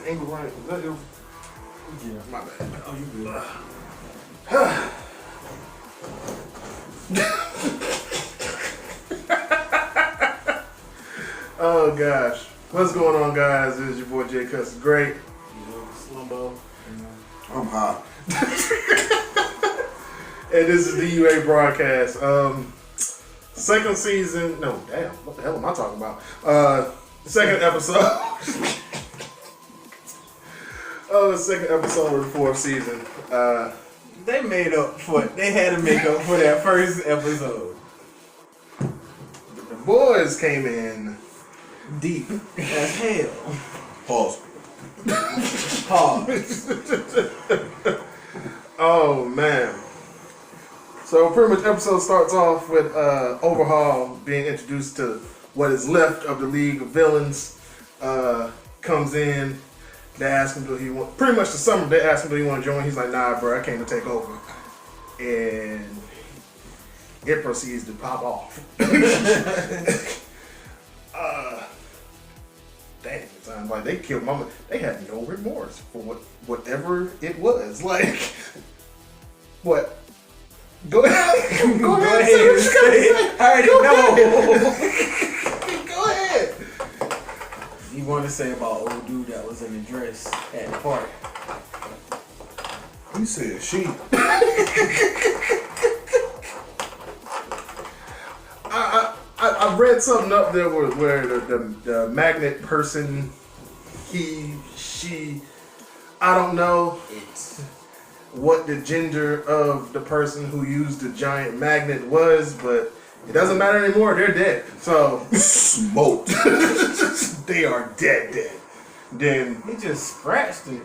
Angle right. Is that your... Yeah. My bad. Oh, you good. Oh gosh. What's going on, guys? This is your boy Jay Cuss. Great. Slumbo. I'm hot. And this is the UA broadcast. Second season. No, damn. What the hell am I talking about? Second episode. Second episode of the fourth season. They made up for it. They had to make up for that first episode. The boys came in Deep as hell. Pause. Pause. Oh man. So pretty much episode starts off with Overhaul being introduced to what is left of the League of Villains. Comes in, they ask him do he want, pretty much the summer they ask him do he want to join. He's like, nah bro, I came to take over. And it proceeds to pop off. Damn, it sounds like they killed Mama. They had no remorse for whatever it was. Like, what? Go ahead. Go ahead. I already know. Go ahead. You want to say about old dude that was in the dress at the party? You said she. I read something up there where the magnet person, she, I don't know what the gender of the person who used the giant magnet was, but it doesn't matter anymore. They're dead. So Smoked. they are dead. Then He just scratched it.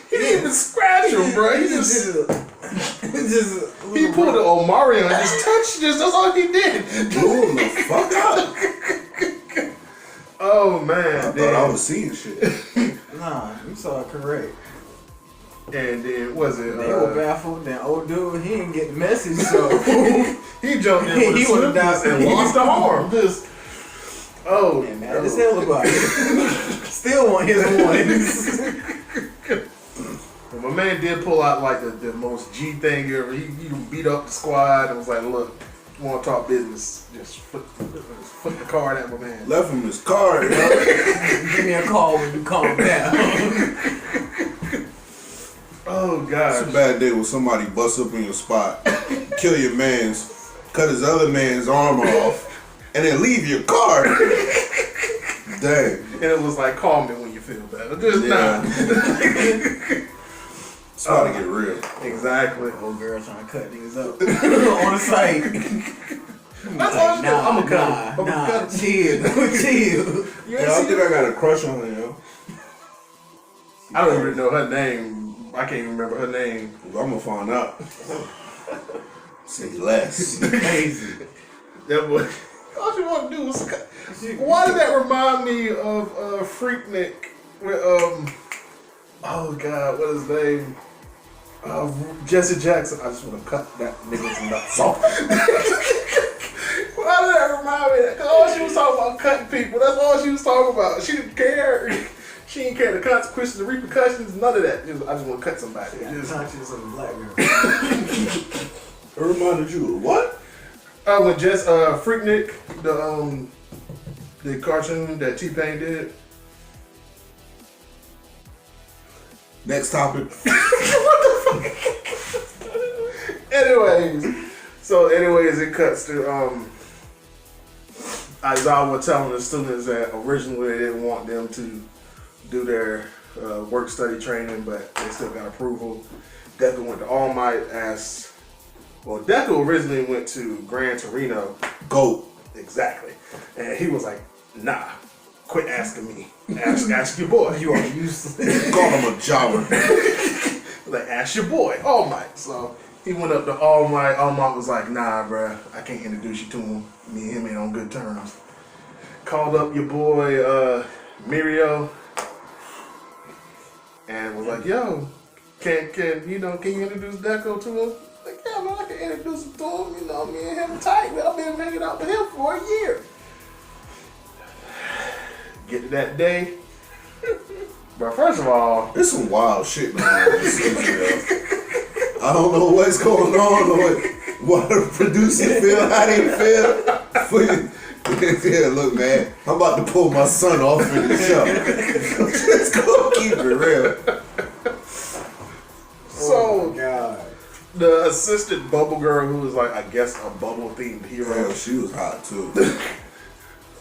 he didn't even scratch him, bro. He just he pulled the Omarion and just touched this. That's all he did. Blew him the fuck up. Oh man. I thought I was seeing shit. Nah, you saw it correct. And then was it? They were baffled. Then old dude, he didn't get the message, so he jumped in with He the would've died. slippers and lost an arm. Just man, mad as hell about it. Still want his ones. Well, my man did pull out like the most G thing ever. He beat up the squad and was like, "Look, you want to talk business? Just flip the card at my man." Left him his card. Give me a call when you calm down. Oh god, It's a bad day when somebody busts up in your spot, kill your man's, cut his other man's arm off, and then leave your card. Dang. and it was like, "Call me when you feel better." Just Yeah. nah. It's about to get real. Exactly. Old girl trying to cut niggas up on the site. That's all I'm doing. I'm gonna cut him. Nah, chill. You Yeah, ain't I seen think I got a crush on her, yo. I don't even know her name. I can't even remember her name. I'm gonna find out. Say less. Crazy. That boy. All she want to do was. Why did that remind me of Freaknik? With oh god, what is his name? Jesse Jackson. I just want to cut that nigga's nuts off. Why did that remind me of that? Because all she was talking about cutting people. That's all she was talking about. She didn't care. She didn't care the consequences, the repercussions, none of that. I just want to cut somebody. Just, Conscious of a black girl. It reminded you of what? when Jess Freaknik, the cartoon that T-Pain did. Next topic. Anyways, it cuts to Aizawa telling the students that originally they didn't want them to do their work study training, but they still got approval. Deku went to All Might. Deku originally went to Gran Torino. Goat. Exactly, and he was like, "Nah, quit asking me. Ask your boy. You are useless. Call him a jobber. Like, ask your boy, All Might." So he went up to All Might. All Might was like, "Nah, bruh, I can't introduce you to him. Me and him ain't on good terms." Called up your boy Mirio and was like, "Yo, can you introduce Deku to him?" Like, "Yeah, man, I can introduce him to him. You know, me and him tight. Man, I've been hanging out with him for a year." Get to that day. But first of all, there's some wild shit going on in this season. I don't know what's going on or what the producer feel, how they feel. Yeah, look, man, I'm about to pull my son off in the show. Just go keep it real. So, oh God. The assistant bubble girl, who was like, I guess, a bubble themed hero. Hell, she was hot too.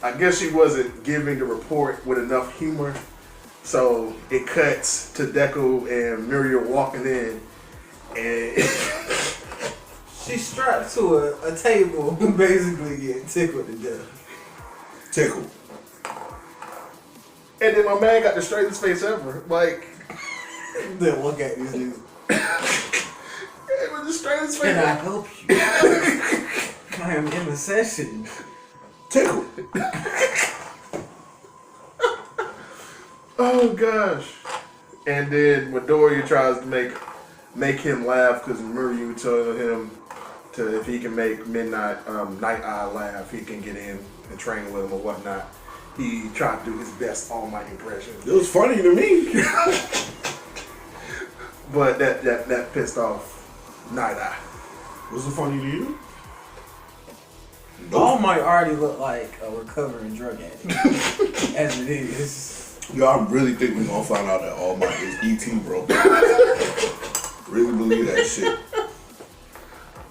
I guess she wasn't giving the report with enough humor. So it cuts to Deku and Muriel walking in, and she's strapped to a table, basically getting tickled to death. Tickle. And then my man got the straightest face ever. Like, then look at these dudes. it was the straightest face Can I ever. help you? I am in the session. Tickle. Oh gosh. And then Midoriya tries to make him laugh because Muriel told him to, if he can make Night Eye laugh, he can get in and train with him or whatnot. He tried to do his best All Might impression. It was funny to me. But that pissed off Night Eye. Was it funny to you? All Might already look like a recovering drug addict. As it is. Yo, I really think we're gonna find out that All Might is E.T., bro. Really believe that shit.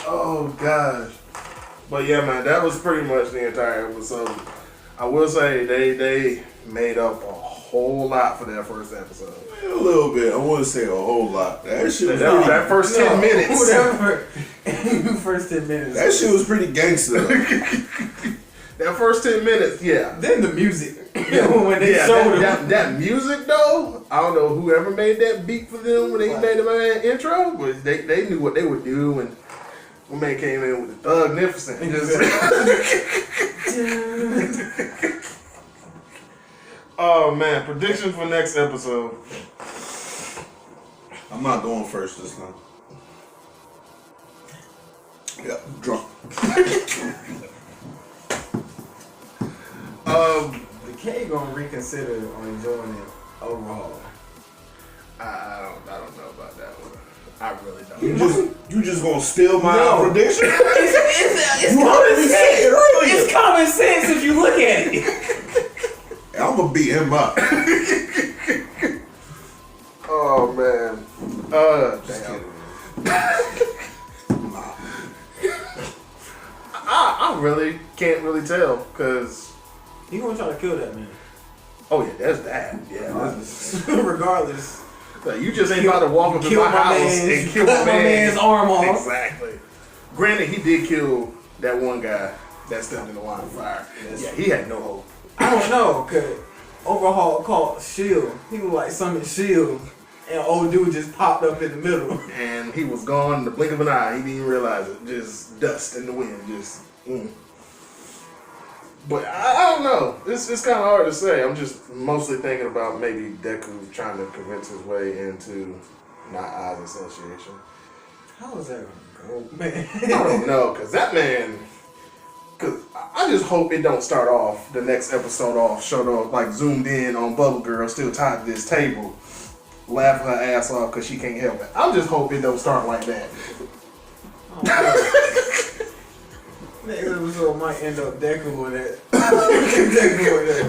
Oh gosh. But yeah, man, that was pretty much the entire episode. I will say they made up a whole lot for that first episode. A little bit. I wouldn't say a whole lot. That shit was That first 10 minutes. Whatever. First 10 minutes. That shit was pretty gangster. That first 10 minutes, yeah. Then the music. When they showed that music though, I don't know whoever made that beat for them when they made the intro, but they knew what they would do, and when man came in with the Thugnificent. Oh man, predictions for next episode. I'm not going first this time. Yeah, I'm drunk. The K gonna reconsider on joining Overhaul. I don't know about that one. I really don't. You just gonna steal my prediction? It's You common already said sense. it earlier. It's common sense if you look at it. I'm gonna beat him up. Oh man. Just Damn. kidding. Nah. I really can't really tell because He gonna try to kill that man. oh yeah, there's that. Yeah. Regardless. Like, you just ain't about to walk up in Kill my my house man's- and kill cut my my man's arm off. Exactly. Granted, he did kill that one guy that stepped in the line of fire. Yes. Yeah, he had no hope. I don't know, cause Overhaul called Shield. He was like summon Shield, and old dude just popped up in the middle. And he was gone in the blink of an eye. He didn't even realize it. Just dust in the wind. Just. But I don't know. It's kind of hard to say. I'm just mostly thinking about maybe Deku trying to convince his way into Not Eyes Association. How is that gonna go, man? I don't know, cause that man. Cause I just hope it don't start off the next episode off, showed off like zoomed in on Bubble Girl still tied to this table, laughing her ass off cause she can't help it. I just hope it don't start like that. Next episode might end up Deku with it. Deku with it.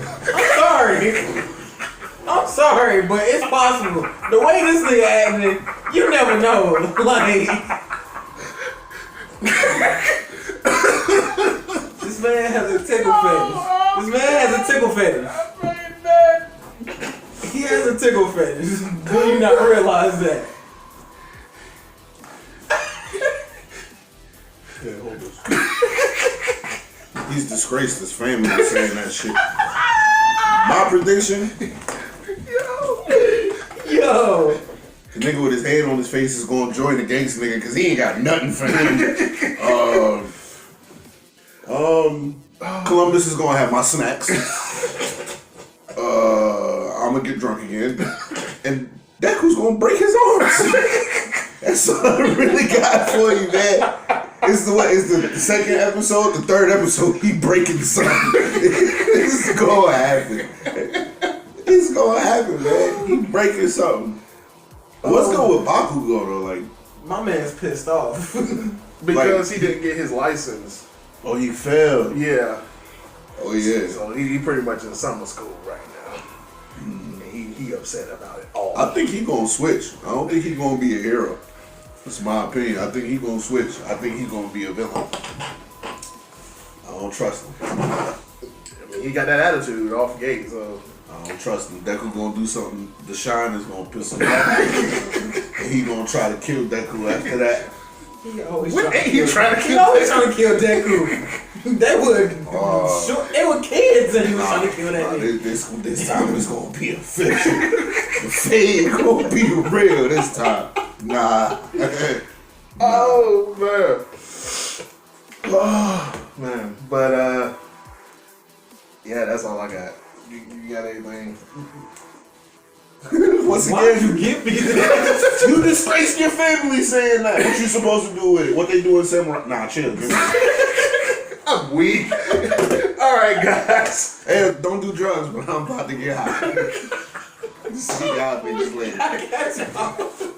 I'm sorry, but it's possible. The way this nigga acting, you never know. Like, this man has a tickle fetish. This man has a tickle fetish. He has a tickle fetish. Do you not realize that? Yeah, hold this. He's disgraced his family for saying that shit. My prediction, Yo. the nigga with his hand on his face is gonna join the gangster nigga because he ain't got nothing for him. Columbus is gonna have my snacks. I'm gonna get drunk again. And Deku's gonna break his arms. That's all I really got for you, man. It's the second episode, the third episode, he breaking something. This is gonna happen. is gonna happen, man. He breaking something. What's going with Bakugo though? Like, my man's pissed off. Because he didn't get his license. oh, he failed. Yeah. Oh yeah. So he pretty much in summer school right now. And he upset about it all. I think he gonna switch. I don't think he's gonna be a hero. That's my opinion. I think he gonna switch. I think he's gonna be a villain. I don't trust him. I mean, he got that attitude off gate, so. I don't trust him. Deku gonna do something. The Shine is gonna piss him off. And he gonna try to kill Deku after that. He always What ain't he trying to He kill always Deku? trying to kill Deku. They were kids and he was trying to kill that nigga. This time it's gonna be official. The fade gonna be real this time. Nah. Oh, man. Oh, man. But, yeah, that's all I got. You got anything? Once Why again, you get me that? you disgrace your family saying that. What you supposed to do with it? What they do in Samurai? Nah, chill. I'm weak. All right, guys. Hey, don't do drugs, but I'm about to get high. See y'all bitches later. I got you.